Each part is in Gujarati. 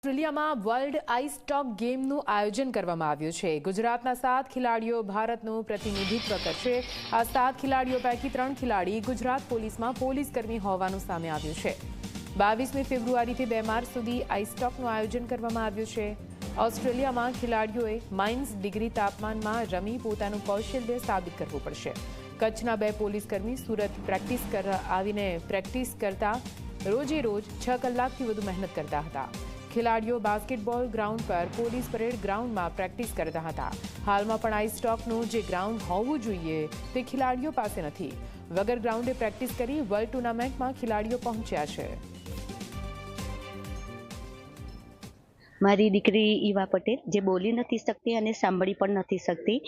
ઓસ્ટ્રેલિયામાં વર્લ્ડ આઈસ સ્ટોક ગેમનું આયોજન કરવામાં આવ્યું છે। ગુજરાતના 7 ખેલાડીઓ ભારતનું પ્રતિનિધિત્વ કરશે। આ 7 ખેલાડીઓ પૈકી 3 ખેલાડી ગુજરાત પોલીસમાં પોલીસકર્મી હોવાનું સામે આવ્યું છે। 22મી ફેબ્રુઆરીથી 2 માર્ચ સુધી આઈસ સ્ટોકનું આયોજન કરવામાં આવ્યું છે। ઓસ્ટ્રેલિયામાં ખેલાડીઓએ -10 તાપમાનમાં રમી પોતાનું કૌશલ્ય સાબિત કરવું પડશે। કચ્છના 2 પોલીસકર્મી સુરત આવીને પ્રેક્ટિસ કરતા રોજે રોજ 6 કલાકથી વધુ મહેનત કરતા હતા। ખેલાડીઓ બાસ્કેટબોલ ગ્રાઉન્ડ પર પોલીસ પરેડ ગ્રાઉન્ડમાં પ્રેક્ટિસ કરતા હતા। હાલમાં પણ આઈસ સ્ટોકનું જે ગ્રાઉન્ડ હોવું જોઈએ તે ખેલાડીઓ પાસે નથી। વગર ગ્રાઉન્ડે પ્રેક્ટિસ કરી વર્લ્ડ ટુર્નામેન્ટમાં ખેલાડીઓ પહોંચ્યા છે। મારી દીકરી ઈવા પટેલ જે બોલી નથી શકતી અને સાંભળી પણ નથી શકતી,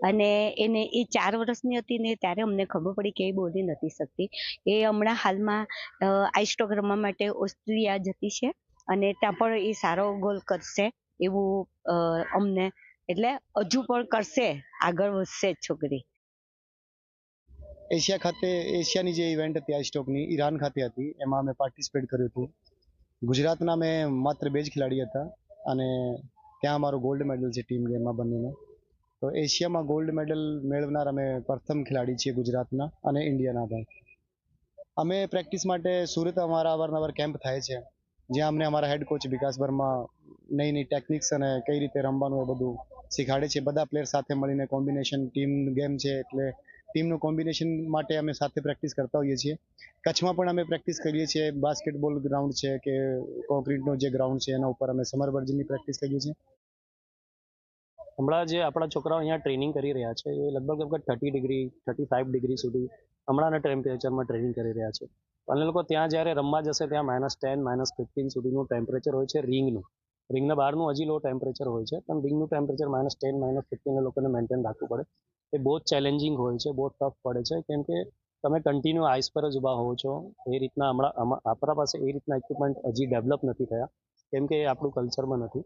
અને એને એ 4 વર્ષની હતી ને ત્યારે અમને ખબર પડી કે એ બોલી નથી શકતી। એ હમણાં હાલમાં આઈસ સ્ટોક રમવા માટે ઓસ્ટ્રેલિયા જતી છે અને ત્યાં પણ એ સારો ગોલ કરશે એવું અમને, એટલે હજુ પણ કરશે, આગળ વધશે છોકરી। એશિયાની જે ઇવેન્ટ હતી આઈસ સ્ટોકની ઈરાન ખાતે હતી, એમાં અમે પાર્ટિસિપેટ કર્યું હતું। ગુજરાતના મેં માત્ર 2 જ ખેલાડી હતા અને ત્યાં અમારો ગોલ્ડ મેડલ છે ટીમ ગેમમાં બંનેનો। તો એશિયામાં ગોલ્ડ મેડલ મેળવનાર અમે પ્રથમ ખેલાડી છીએ ગુજરાતના અને ઇન્ડિયાના પણ। અમે પ્રેક્ટિસ માટે સુરત અમારા અવારનવાર કેમ્પ થાય છે, જ્યાં અમને અમારા હેડ કોચ વિકાસ વર્મા નઈ ટેકનિક્સ અને કઈ રીતે રમવાનું એ બધું શીખવાડે છે। બધા પ્લેયર સાથે મળીને કોમ્બિનેશન ટીમ ગેમ છે એટલે ટીમનું કોમ્બિનેશન માટે અમે સાથે પ્રેક્ટિસ કરતા હોઈએ છીએ। કચ્છમાં પણ અમે પ્રેક્ટિસ કરીએ છીએ, બાસ્કેટબોલ ગ્રાઉન્ડ છે કે કોન્ક્રીટનો જે ગ્રાઉન્ડ છે એના ઉપર અમે સમર વર્ઝનની પ્રેક્ટિસ કરીએ છીએ। હમણાં જે આપણા છોકરાઓ અહીંયા ટ્રેનિંગ કરી રહ્યા છે એ લગભગ 30 ડિગ્રી 35 ડિગ્રી સુધી હમણાંના ટેમ્પરેચરમાં ટ્રેનિંગ કરી રહ્યા છે। અને લોકો ત્યાં જ્યારે રમવા જશે ત્યાં -10 -15 સુધીનું ટેમ્પરેચર હોય છે રિંગના બહારનું હજી લો ટેમ્પરેચર હોય છે, પણ રિંગનું ટેમ્પરેચર -10 -15 એ લોકોને મેન્ટેન રાખવું પડે। એ બહુ જ ચેલેન્જિંગ હોય છે, બહુ ટફ પડે છે, કેમ કે તમે કન્ટિન્યુ આઈસ પર જ ઊભા હોવો છો। એ રીતના આપણા પાસે એ રીતના ઇક્વિપમેન્ટ હજી ડેવલપ નથી થયા, કેમ કે એ આપણું કલ્ચરમાં નથી।